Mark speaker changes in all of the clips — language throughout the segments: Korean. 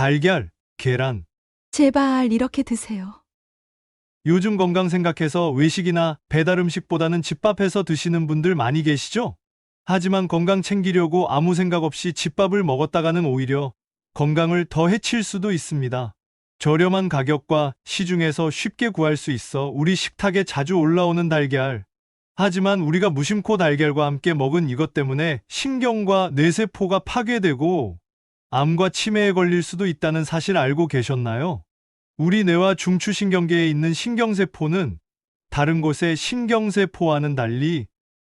Speaker 1: 달걀, 계란.
Speaker 2: 제발 이렇게 드세요.
Speaker 1: 요즘 건강 생각해서 외식이나 배달 음식보다는 집밥해서 드시는 분들 많이 계시죠? 하지만 건강 챙기려고 아무 생각 없이 집밥을 먹었다가는 오히려 건강을 더 해칠 수도 있습니다. 저렴한 가격과 시중에서 쉽게 구할 수 있어 우리 식탁에 자주 올라오는 달걀. 하지만 우리가 무심코 달걀과 함께 먹은 이것 때문에 신경과 뇌세포가 파괴되고 암과 치매에 걸릴 수도 있다는 사실 알고 계셨나요? 우리 뇌와 중추신경계에 있는 신경세포는 다른 곳의 신경세포와는 달리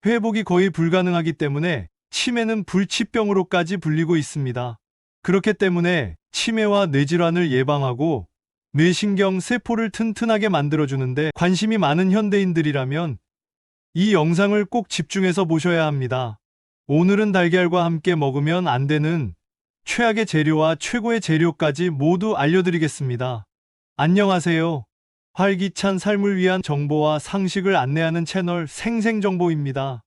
Speaker 1: 회복이 거의 불가능하기 때문에 치매는 불치병으로까지 불리고 있습니다. 그렇기 때문에 치매와 뇌질환을 예방하고 뇌신경 세포를 튼튼하게 만들어주는데 관심이 많은 현대인들이라면 이 영상을 꼭 집중해서 보셔야 합니다. 오늘은 달걀과 함께 먹으면 안 되는 최악의 재료와 최고의 재료까지 모두 알려드리겠습니다. 안녕하세요. 활기찬 삶을 위한 정보와 상식을 안내하는 채널 생생정보입니다.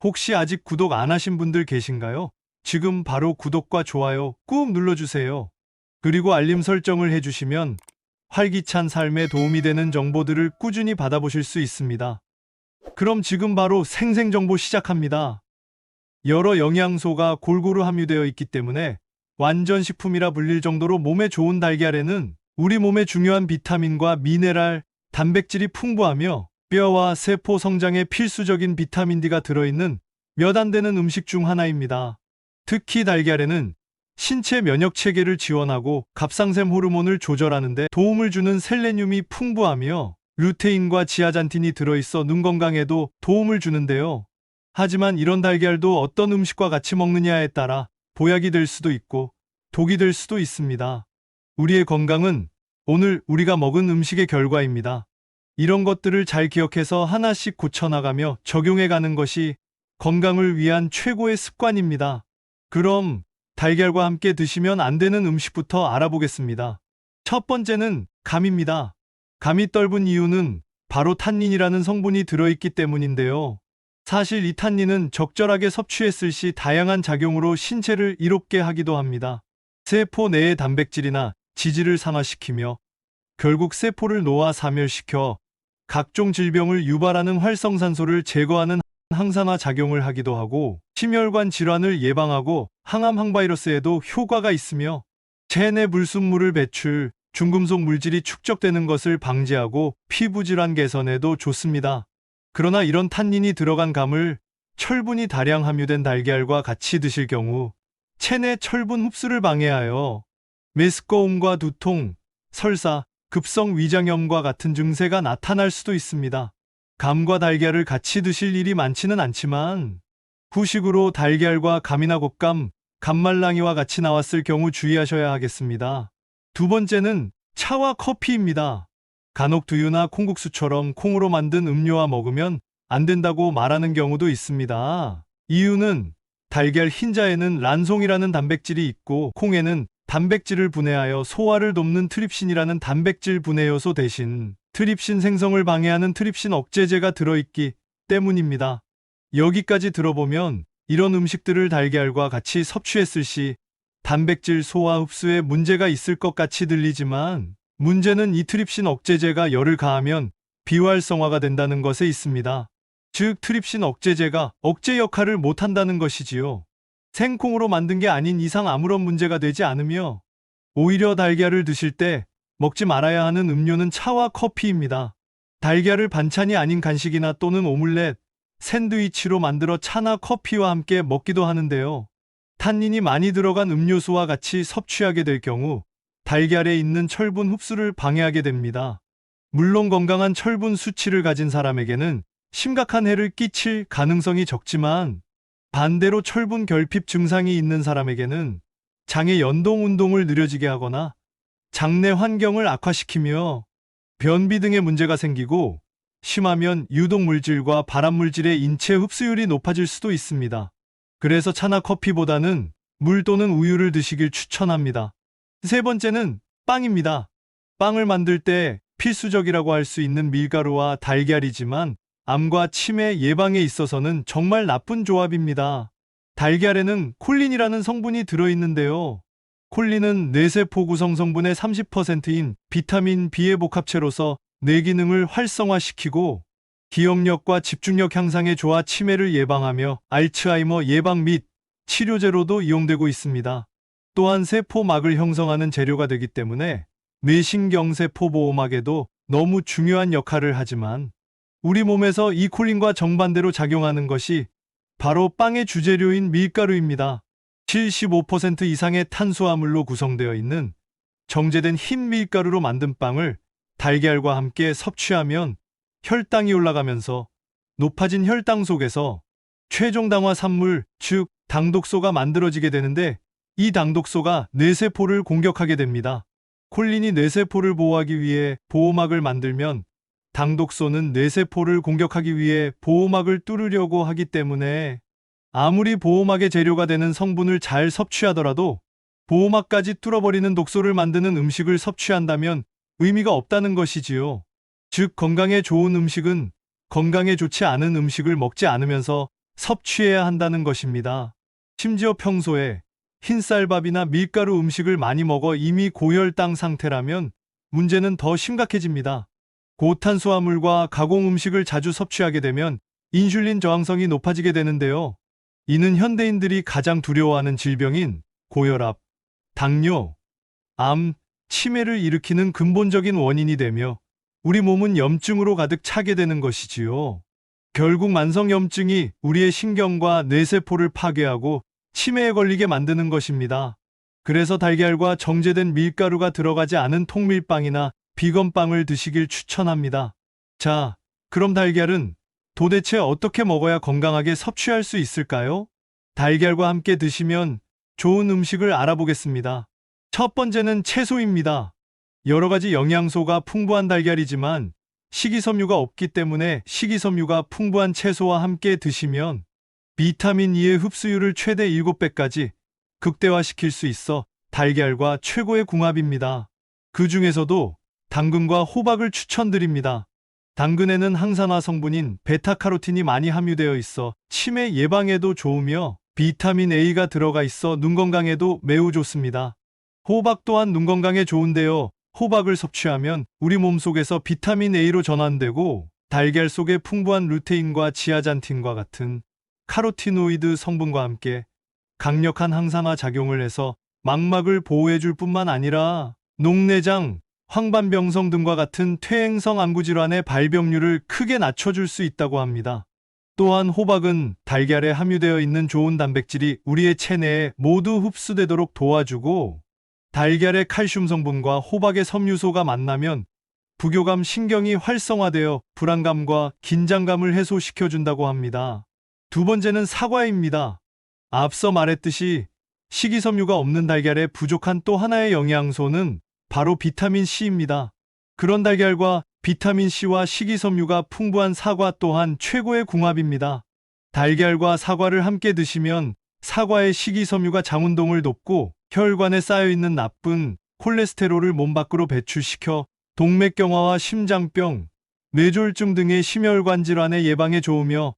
Speaker 1: 혹시 아직 구독 안 하신 분들 계신가요? 지금 바로 구독과 좋아요 꾹 눌러주세요. 그리고 알림 설정을 해주시면 활기찬 삶에 도움이 되는 정보들을 꾸준히 받아보실 수 있습니다. 그럼 지금 바로 생생정보 시작합니다. 여러 영양소가 골고루 함유되어 있기 때문에 완전 식품이라 불릴 정도로 몸에 좋은 달걀에는 우리 몸에 중요한 비타민과 미네랄, 단백질이 풍부하며 뼈와 세포 성장에 필수적인 비타민 D가 들어있는 몇 안 되는 음식 중 하나입니다. 특히 달걀에는 신체 면역 체계를 지원하고 갑상샘 호르몬을 조절하는 데 도움을 주는 셀레늄이 풍부하며 루테인과 지아잔틴이 들어있어 눈 건강에도 도움을 주는데요. 하지만 이런 달걀도 어떤 음식과 같이 먹느냐에 따라 보약이 될 수도 있고 독이 될 수도 있습니다. 우리의 건강은 오늘 우리가 먹은 음식의 결과입니다. 이런 것들을 잘 기억해서 하나씩 고쳐나가며 적용해가는 것이 건강을 위한 최고의 습관입니다. 그럼 달걀과 함께 드시면 안 되는 음식부터 알아보겠습니다. 첫 번째는 감입니다. 감이 떫은 이유는 바로 탄닌이라는 성분이 들어있기 때문인데요. 사실 이 탄닌은 적절하게 섭취했을 시 다양한 작용으로 신체를 이롭게 하기도 합니다. 세포 내의 단백질이나 지질을 산화시키며 결국 세포를 노화 사멸시켜 각종 질병을 유발하는 활성산소를 제거하는 항산화 작용을 하기도 하고 심혈관 질환을 예방하고 항암 항바이러스에도 효과가 있으며 체내 불순물을 배출, 중금속 물질이 축적되는 것을 방지하고 피부 질환 개선에도 좋습니다. 그러나 이런 탄닌이 들어간 감을 철분이 다량 함유된 달걀과 같이 드실 경우 체내 철분 흡수를 방해하여 메스꺼움과 두통, 설사, 급성 위장염과 같은 증세가 나타날 수도 있습니다. 감과 달걀을 같이 드실 일이 많지는 않지만 후식으로 달걀과 감이나 곶감, 감말랑이와 같이 나왔을 경우 주의하셔야 하겠습니다. 두 번째는 차와 커피입니다. 간혹 두유나 콩국수처럼 콩으로 만든 음료와 먹으면 안 된다고 말하는 경우도 있습니다. 이유는 달걀 흰자에는 란송이라는 단백질이 있고 콩에는 단백질을 분해하여 소화를 돕는 트립신이라는 단백질 분해 요소 대신 트립신 생성을 방해하는 트립신 억제제가 들어있기 때문입니다. 여기까지 들어보면 이런 음식들을 달걀과 같이 섭취했을 시 단백질 소화 흡수에 문제가 있을 것 같이 들리지만 문제는 이 트립신 억제제가 열을 가하면 비활성화가 된다는 것에 있습니다. 즉 트립신 억제제가 억제 역할을 못한다는 것이지요. 생콩으로 만든 게 아닌 이상 아무런 문제가 되지 않으며 오히려 달걀을 드실 때 먹지 말아야 하는 음료는 차와 커피입니다. 달걀을 반찬이 아닌 간식이나 또는 오믈렛, 샌드위치로 만들어 차나 커피와 함께 먹기도 하는데요. 탄닌이 많이 들어간 음료수와 같이 섭취하게 될 경우 달걀에 있는 철분 흡수를 방해하게 됩니다. 물론 건강한 철분 수치를 가진 사람에게는 심각한 해를 끼칠 가능성이 적지만 반대로 철분 결핍 증상이 있는 사람에게는 장의 연동 운동을 느려지게 하거나 장내 환경을 악화시키며 변비 등의 문제가 생기고 심하면 유독물질과 발암물질의 인체 흡수율이 높아질 수도 있습니다. 그래서 차나 커피보다는 물 또는 우유를 드시길 추천합니다. 세 번째는 빵입니다. 빵을 만들 때 필수적이라고 할 수 있는 밀가루와 달걀이지만 암과 치매 예방에 있어서는 정말 나쁜 조합입니다. 달걀에는 콜린이라는 성분이 들어있는데요. 콜린은 뇌세포 구성 성분의 30%인 비타민 B의 복합체로서 뇌 기능을 활성화시키고 기억력과 집중력 향상에 좋아 치매를 예방하며 알츠하이머 예방 및 치료제로도 이용되고 있습니다. 또한 세포막을 형성하는 재료가 되기 때문에 뇌신경세포 보호막에도 너무 중요한 역할을 하지만 우리 몸에서 이 콜린과 정반대로 작용하는 것이 바로 빵의 주재료인 밀가루입니다. 75% 이상의 탄수화물로 구성되어 있는 정제된 흰 밀가루로 만든 빵을 달걀과 함께 섭취하면 혈당이 올라가면서 높아진 혈당 속에서 최종 당화 산물, 즉 당독소가 만들어지게 되는데 이 당독소가 뇌세포를 공격하게 됩니다. 콜린이 뇌세포를 보호하기 위해 보호막을 만들면 당독소는 뇌세포를 공격하기 위해 보호막을 뚫으려고 하기 때문에 아무리 보호막의 재료가 되는 성분을 잘 섭취하더라도 보호막까지 뚫어버리는 독소를 만드는 음식을 섭취한다면 의미가 없다는 것이지요. 즉 건강에 좋은 음식은 건강에 좋지 않은 음식을 먹지 않으면서 섭취해야 한다는 것입니다. 심지어 평소에 흰쌀밥이나 밀가루 음식을 많이 먹어 이미 고혈당 상태라면 문제는 더 심각해집니다. 고탄수화물과 가공 음식을 자주 섭취하게 되면 인슐린 저항성이 높아지게 되는데요. 이는 현대인들이 가장 두려워하는 질병인 고혈압, 당뇨, 암, 치매를 일으키는 근본적인 원인이 되며 우리 몸은 염증으로 가득 차게 되는 것이지요. 결국 만성염증이 우리의 신경과 뇌세포를 파괴하고 치매에 걸리게 만드는 것입니다. 그래서 달걀과 정제된 밀가루가 들어가지 않은 통밀빵이나 비건빵을 드시길 추천합니다. 자, 그럼 달걀은 도대체 어떻게 먹어야 건강하게 섭취할 수 있을까요? 달걀과 함께 드시면 좋은 음식을 알아보겠습니다. 첫 번째는 채소입니다. 여러 가지 영양소가 풍부한 달걀이지만 식이섬유가 없기 때문에 식이섬유가 풍부한 채소와 함께 드시면 비타민 E의 흡수율을 최대 7배까지 극대화시킬 수 있어 달걀과 최고의 궁합입니다. 그 중에서도 당근과 호박을 추천드립니다. 당근에는 항산화 성분인 베타카로틴이 많이 함유되어 있어 치매 예방에도 좋으며 비타민 A가 들어가 있어 눈 건강에도 매우 좋습니다. 호박 또한 눈 건강에 좋은데요. 호박을 섭취하면 우리 몸속에서 비타민 A로 전환되고 달걀 속에 풍부한 루테인과 지아잔틴과 같은 카로티노이드 성분과 함께 강력한 항산화 작용을 해서 망막을 보호해줄 뿐만 아니라 녹내장, 황반병성 등과 같은 퇴행성 안구질환의 발병률을 크게 낮춰줄 수 있다고 합니다. 또한 호박은 달걀에 함유되어 있는 좋은 단백질이 우리의 체내에 모두 흡수되도록 도와주고 달걀의 칼슘 성분과 호박의 섬유소가 만나면 부교감 신경이 활성화되어 불안감과 긴장감을 해소시켜준다고 합니다. 두 번째는 사과입니다. 앞서 말했듯이 식이섬유가 없는 달걀에 부족한 또 하나의 영양소는 바로 비타민C입니다. 그런 달걀과 비타민C와 식이섬유가 풍부한 사과 또한 최고의 궁합입니다. 달걀과 사과를 함께 드시면 사과의 식이섬유가 장운동을 돕고 혈관에 쌓여있는 나쁜 콜레스테롤을 몸 밖으로 배출시켜 동맥경화와 심장병, 뇌졸중 등의 심혈관 질환의 예방에 좋으며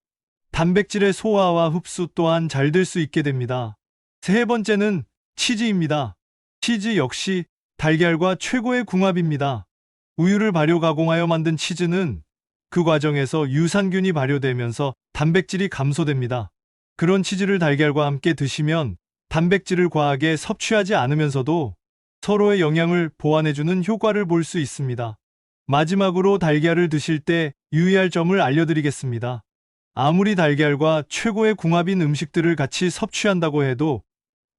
Speaker 1: 단백질의 소화와 흡수 또한 잘 될 수 있게 됩니다. 세 번째는 치즈입니다. 치즈 역시 달걀과 최고의 궁합입니다. 우유를 발효 가공하여 만든 치즈는 그 과정에서 유산균이 발효되면서 단백질이 감소됩니다. 그런 치즈를 달걀과 함께 드시면 단백질을 과하게 섭취하지 않으면서도 서로의 영양을 보완해주는 효과를 볼 수 있습니다. 마지막으로 달걀을 드실 때 유의할 점을 알려드리겠습니다. 아무리 달걀과 최고의 궁합인 음식들을 같이 섭취한다고 해도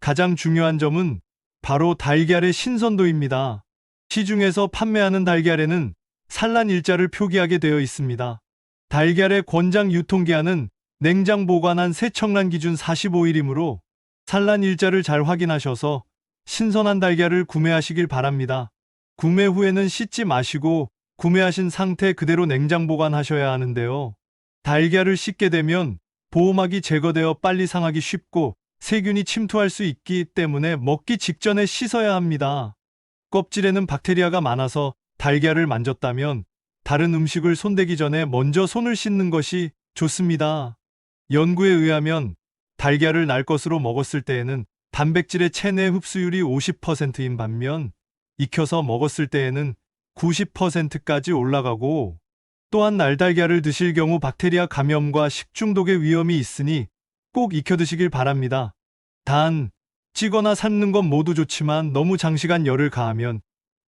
Speaker 1: 가장 중요한 점은 바로 달걀의 신선도입니다. 시중에서 판매하는 달걀에는 산란 일자를 표기하게 되어 있습니다. 달걀의 권장 유통기한은 냉장 보관한 세척란 기준 45일이므로 산란 일자를 잘 확인하셔서 신선한 달걀을 구매하시길 바랍니다. 구매 후에는 씻지 마시고 구매하신 상태 그대로 냉장 보관하셔야 하는데요. 달걀을 씻게 되면 보호막이 제거되어 빨리 상하기 쉽고 세균이 침투할 수 있기 때문에 먹기 직전에 씻어야 합니다. 껍질에는 박테리아가 많아서 달걀을 만졌다면 다른 음식을 손대기 전에 먼저 손을 씻는 것이 좋습니다. 연구에 의하면 달걀을 날 것으로 먹었을 때에는 단백질의 체내 흡수율이 50%인 반면 익혀서 먹었을 때에는 90%까지 올라가고, 또한 날달걀을 드실 경우 박테리아 감염과 식중독의 위험이 있으니 꼭 익혀 드시길 바랍니다. 단, 찌거나 삶는 건 모두 좋지만 너무 장시간 열을 가하면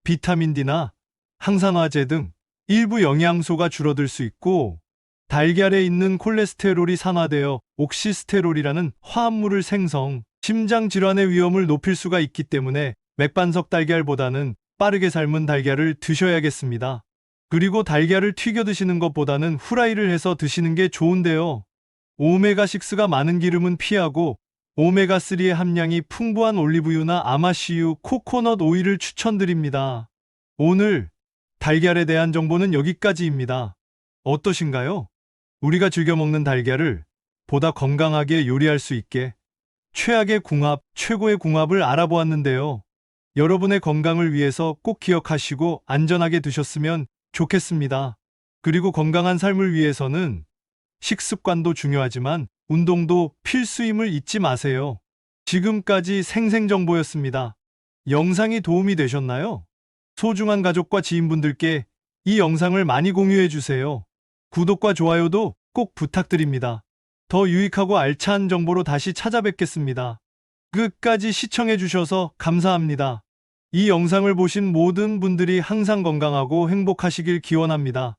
Speaker 1: 비타민 D나 항산화제 등 일부 영양소가 줄어들 수 있고, 달걀에 있는 콜레스테롤이 산화되어 옥시스테롤이라는 화합물을 생성, 심장 질환의 위험을 높일 수가 있기 때문에 맥반석 달걀보다는 빠르게 삶은 달걀을 드셔야겠습니다. 그리고 달걀을 튀겨 드시는 것보다는 후라이를 해서 드시는 게 좋은데요. 오메가6가 많은 기름은 피하고 오메가3의 함량이 풍부한 올리브유나 아마씨유, 코코넛 오일을 추천드립니다. 오늘 달걀에 대한 정보는 여기까지입니다. 어떠신가요? 우리가 즐겨 먹는 달걀을 보다 건강하게 요리할 수 있게 최악의 궁합, 최고의 궁합을 알아보았는데요. 여러분의 건강을 위해서 꼭 기억하시고 안전하게 드셨으면 좋겠습니다. 그리고 건강한 삶을 위해서는 식습관도 중요하지만 운동도 필수임을 잊지 마세요. 지금까지 생생정보였습니다. 영상이 도움이 되셨나요? 소중한 가족과 지인분들께 이 영상을 많이 공유해 주세요. 구독과 좋아요도 꼭 부탁드립니다. 더 유익하고 알찬 정보로 다시 찾아뵙겠습니다. 끝까지 시청해 주셔서 감사합니다. 이 영상을 보신 모든 분들이 항상 건강하고 행복하시길 기원합니다.